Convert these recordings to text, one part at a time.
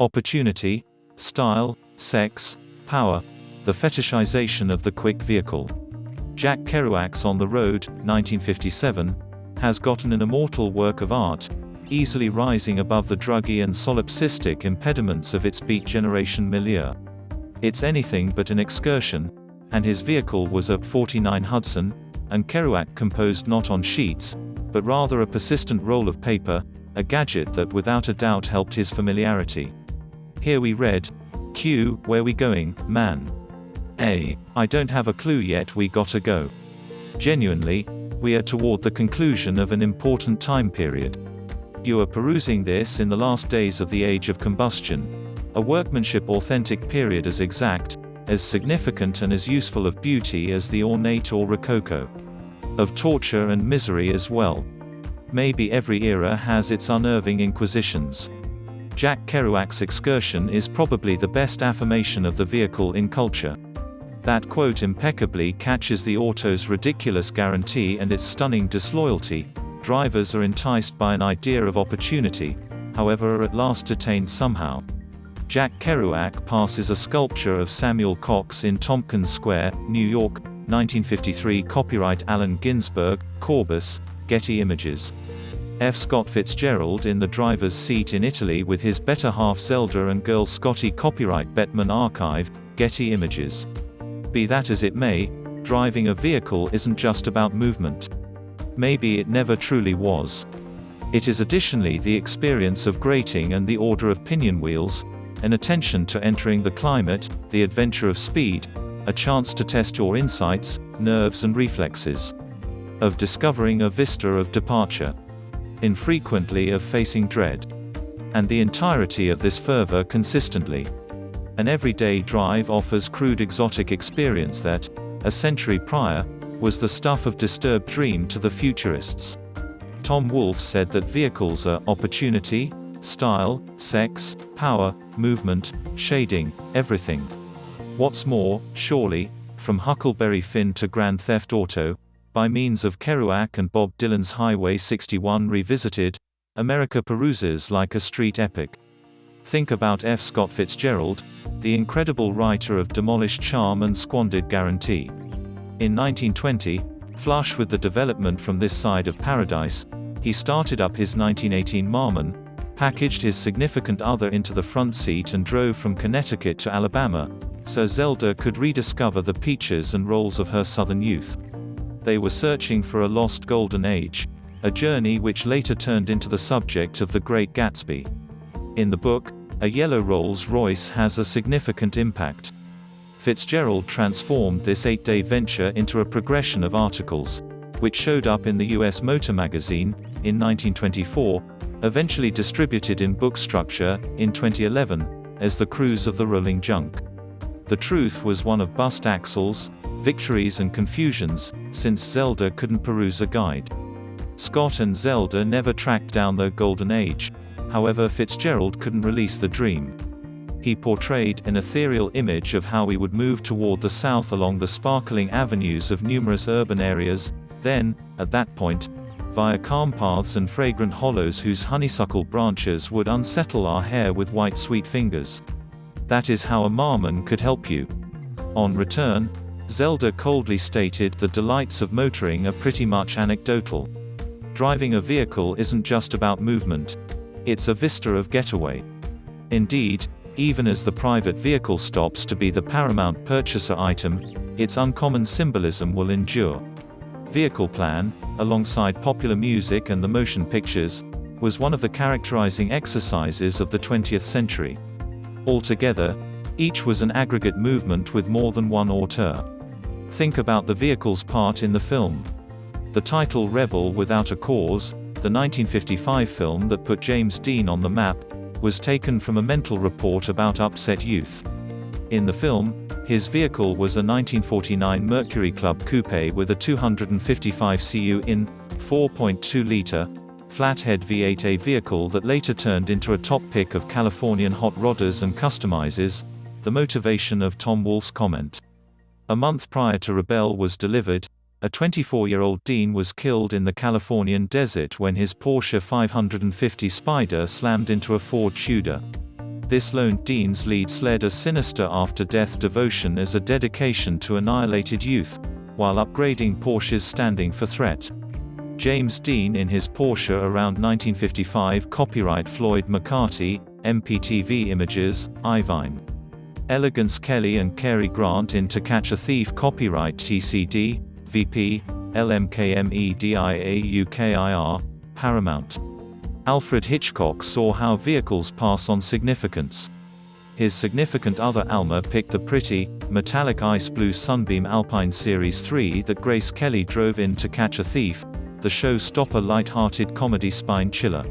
Opportunity, style, sex, power, the fetishization of the quick vehicle. Jack Kerouac's On the Road, 1957, has gotten an immortal work of art, easily rising above the druggy and solipsistic impediments of its Beat Generation milieu. It's anything but an excursion, and his vehicle was a 49 Hudson, and Kerouac composed not on sheets, but rather a persistent roll of paper, a gadget that without a doubt helped his familiarity. Here we read, Q, where we going, man? A, I don't have a clue yet, we gotta go. Genuinely, we are toward the conclusion of an important time period. You are perusing this in the last days of the age of combustion, a workmanship authentic period as exact, as significant and as useful of beauty as the ornate or rococo. Of torture and misery as well. Maybe every era has its unnerving inquisitions. Jack Kerouac's excursion is probably the best affirmation of the vehicle in culture. That quote impeccably catches the auto's ridiculous guarantee and its stunning disloyalty. Drivers are enticed by an idea of opportunity, however are at last detained somehow. Jack Kerouac passes a sculpture of Samuel Cox in Tompkins Square, New York, 1953. Copyright Allen Ginsberg, Corbus, Getty Images. F. Scott Fitzgerald in the driver's seat in Italy with his better half Zelda and girl Scotty. Copyright Bettman Archive, Getty Images. Be that as it may, driving a vehicle isn't just about movement. Maybe it never truly was. It is additionally the experience of grating and the order of pinion wheels, an attention to entering the climate, the adventure of speed, a chance to test your insights, nerves and reflexes. Of discovering a vista of departure. Infrequently of facing dread. And the entirety of this fervor consistently. An everyday drive offers crude exotic experience that, a century prior, was the stuff of disturbed dream to the futurists. Tom Wolfe said that vehicles are opportunity, style, sex, power, movement, shading, everything. What's more, surely, from Huckleberry Finn to Grand Theft Auto, by means of Kerouac and Bob Dylan's Highway 61 revisited, America peruses like a street epic. Think about F. Scott Fitzgerald, the incredible writer of Demolished Charm and Squandered Guarantee. In 1920, flush with the development from this side of paradise, he started up his 1918 Marmon, packaged his significant other into the front seat and drove from Connecticut to Alabama, so Zelda could rediscover the peaches and rolls of her southern youth. They were searching for a lost golden age, a journey which later turned into the subject of The Great Gatsby. In the book, a yellow Rolls-Royce has a significant impact. Fitzgerald transformed this 8-day venture into a progression of articles, which showed up in the US Motor Magazine, in 1924, eventually distributed in book structure, in 2011, as The Cruise of the Rolling Junk. The truth was one of bust axles, victories and confusions, since Zelda couldn't peruse a guide. Scott and Zelda never tracked down their golden age, however Fitzgerald couldn't release the dream. He portrayed an ethereal image of how we would move toward the south along the sparkling avenues of numerous urban areas, then, at that point, via calm paths and fragrant hollows whose honeysuckle branches would unsettle our hair with white sweet fingers. That is how a Marmon could help you. On return, Zelda coldly stated the delights of motoring are pretty much anecdotal. Driving a vehicle isn't just about movement. It's a vista of getaway. Indeed, even as the private vehicle stops to be the paramount purchaser item, its uncommon symbolism will endure. Vehicle plan, alongside popular music and the motion pictures, was one of the characterizing exercises of the 20th century. Altogether, each was an aggregate movement with more than one auteur. Think about the vehicle's part in the film. The title Rebel Without a Cause, the 1955 film that put James Dean on the map, was taken from a mental report about upset youth. In the film, his vehicle was a 1949 Mercury Club Coupe with a 255 cu in, 4.2-liter, flathead V8, a vehicle that later turned into a top pick of Californian hot rodders and customizers, the motivation of Tom Wolfe's comment. A month prior to Rebel was delivered, a 24-year-old Dean was killed in the Californian desert when his Porsche 550 Spyder slammed into a Ford Tudor. This loaned Dean's lead sled a sinister after-death devotion as a dedication to annihilated youth, while upgrading Porsche's standing for threat. James Dean in his Porsche around 1955 copyright Floyd McCarthy, MPTV Images, Ivine. Elegance Kelly and Cary Grant in To Catch a Thief copyright TCD, VP, LMKMEDIAUKIR, Paramount. Alfred Hitchcock saw how vehicles pass on significance. His significant other Alma picked the pretty, metallic ice blue Sunbeam Alpine Series 3 that Grace Kelly drove in To Catch a Thief, the showstopper light-hearted comedy spine chiller.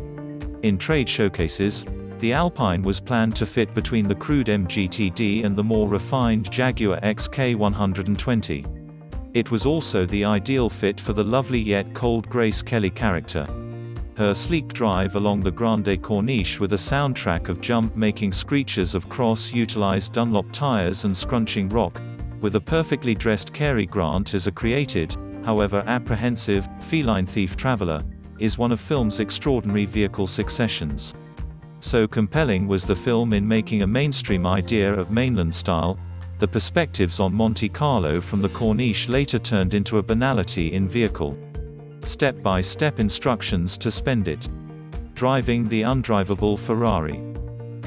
In trade showcases, the Alpine was planned to fit between the crude MGTD and the more refined Jaguar XK120. It was also the ideal fit for the lovely yet cold Grace Kelly character. Her sleek drive along the Grande Corniche with a soundtrack of jump-making screeches of cross-utilized Dunlop tires and scrunching rock, with a perfectly dressed Cary Grant as a created, however apprehensive, feline thief traveler, is one of film's extraordinary vehicle successions. So compelling was the film in making a mainstream idea of mainland style, the perspectives on Monte Carlo from the Corniche later turned into a banality in vehicle. Step-by-step instructions to spend it. Driving the undrivable Ferrari.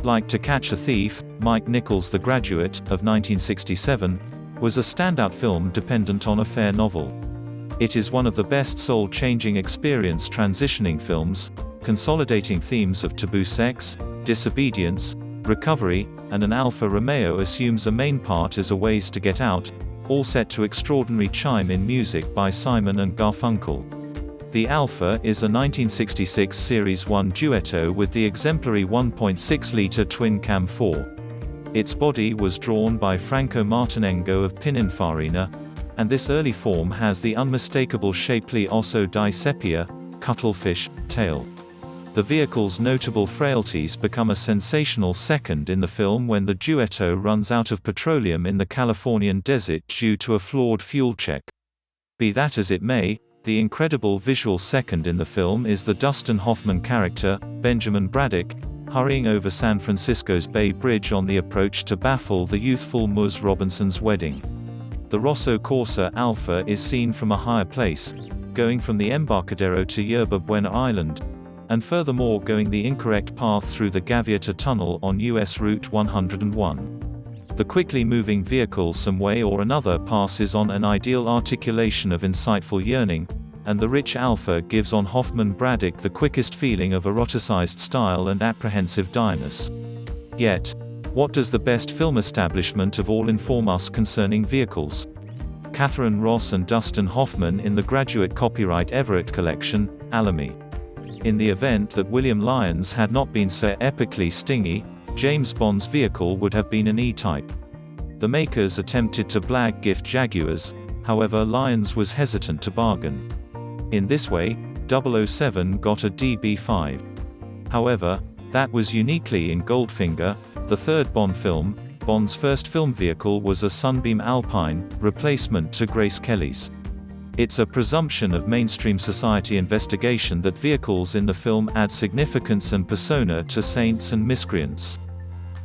Like To Catch a Thief, Mike Nichols' The Graduate, of 1967, was a standout film dependent on a fair novel. It is one of the best soul-changing experience transitioning films, consolidating themes of taboo sex, disobedience, recovery, and an Alfa Romeo assumes a main part as a ways to get out, all set to extraordinary chime-in music by Simon and Garfunkel. The Alfa is a 1966 Series 1 Duetto with the exemplary 1.6-liter twin-cam 4. Its body was drawn by Franco Martinengo of Pininfarina, and this early form has the unmistakable shapely Osso di Seppia, cuttlefish, tail. The vehicle's notable frailties become a sensational second in the film when the Duetto runs out of petroleum in the Californian desert due to a flawed fuel check. Be that as it may, the incredible visual second in the film is the Dustin Hoffman character, Benjamin Braddock, hurrying over San Francisco's Bay Bridge on the approach to baffle the youthful Ms. Robinson's wedding. The Rosso Corsa Alfa is seen from a higher place, going from the Embarcadero to Yerba Buena Island, and furthermore going the incorrect path through the Gaviota Tunnel on US Route 101. The quickly moving vehicle some way or another passes on an ideal articulation of insightful yearning, and the rich Alfa gives on Hoffman Braddock the quickest feeling of eroticized style and apprehensive direness. Yet, what does the best film establishment of all inform us concerning vehicles? Catherine Ross and Dustin Hoffman in The Graduate copyright Everett collection, Alamy. In the event that William Lyons had not been so epically stingy, James Bond's vehicle would have been an E-Type. The makers attempted to blag gift Jaguars, however Lyons was hesitant to bargain. In this way, 007 got a DB5. However, that was uniquely in Goldfinger, the third Bond film. Bond's first film vehicle was a Sunbeam Alpine, replacement to Grace Kelly's. It's a presumption of mainstream society investigation that vehicles in the film add significance and persona to saints and miscreants.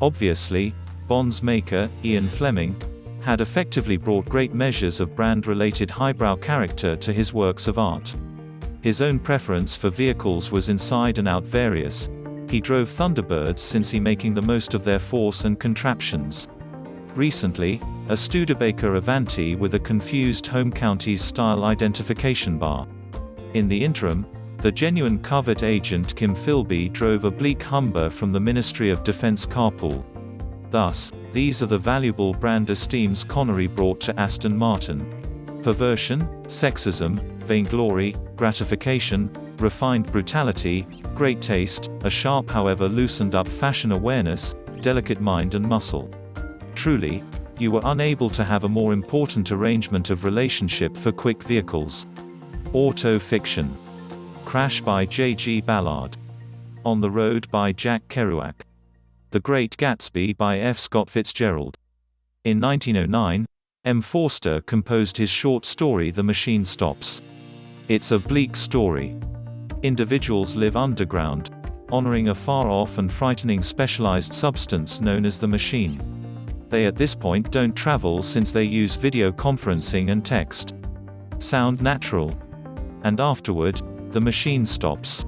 Obviously, Bond's maker, Ian Fleming, had effectively brought great measures of brand-related highbrow character to his works of art. His own preference for vehicles was inside and out various. He drove Thunderbirds since he making the most of their force and contraptions. Recently, a Studebaker Avanti with a confused home counties style identification bar. In the interim, the genuine covert agent Kim Philby drove a bleak Humber from the Ministry of Defense carpool. Thus, these are the valuable brand esteems Connery brought to Aston Martin. Perversion, sexism, vainglory, gratification, refined brutality, great taste, a sharp however loosened up fashion awareness, delicate mind and muscle. Truly, you were unable to have a more important arrangement of relationship for quick vehicles. Auto Fiction. Crash by J.G. Ballard. On the Road by Jack Kerouac. The Great Gatsby by F. Scott Fitzgerald. In 1909, M. Forster composed his short story The Machine Stops. It's a bleak story. Individuals live underground. honoring a far-off and frightening specialized substance known as the machine. They at this point don't travel since they use video conferencing and text. Sound natural. And afterward, the machine stops.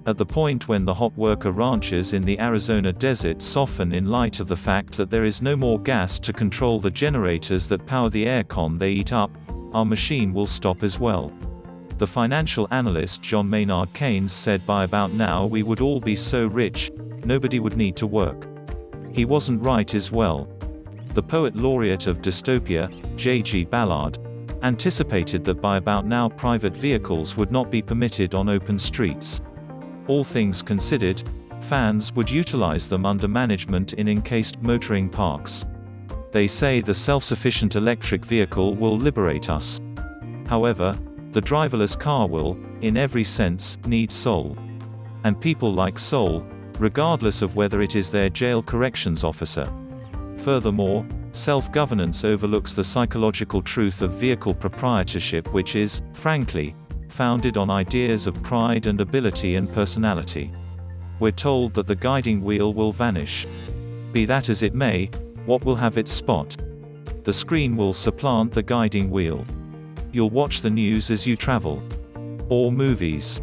At the point when the hot worker ranches in the Arizona desert soften in light of the fact that there is no more gas to control the generators that power the aircon they eat up, our machine will stop as well. The financial analyst John Maynard Keynes said by about now we would all be so rich, nobody would need to work. He wasn't right as well. The poet laureate of dystopia, J.G. Ballard, anticipated that by about now private vehicles would not be permitted on open streets. All things considered, fans would utilize them under management in encased motoring parks. They say the self-sufficient electric vehicle will liberate us. However, the driverless car will, in every sense, need soul. And people like soul, regardless of whether it is their jail corrections officer. Furthermore, self-governance overlooks the psychological truth of vehicle proprietorship, which is, frankly, founded on ideas of pride and ability and personality. We're told that the guiding wheel will vanish. Be that as it may, what will have its spot? The screen will supplant the guiding wheel. You'll watch the news as you travel. Or movies.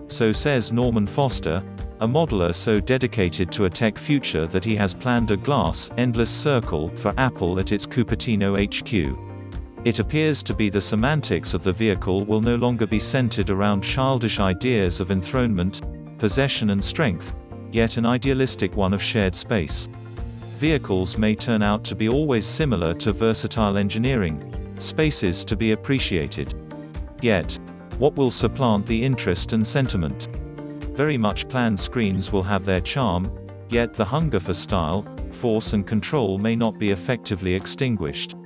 So says Norman Foster, a modeler so dedicated to a tech future that he has planned a glass, endless circle for Apple at its Cupertino HQ. It appears to be the semantics of the vehicle will no longer be centered around childish ideas of enthronement, possession and strength, yet an idealistic one of shared space. Vehicles may turn out to be always similar to versatile engineering, spaces to be appreciated. Yet, what will supplant the interest and sentiment? Very much planned screens will have their charm, yet the hunger for style, force and control may not be effectively extinguished.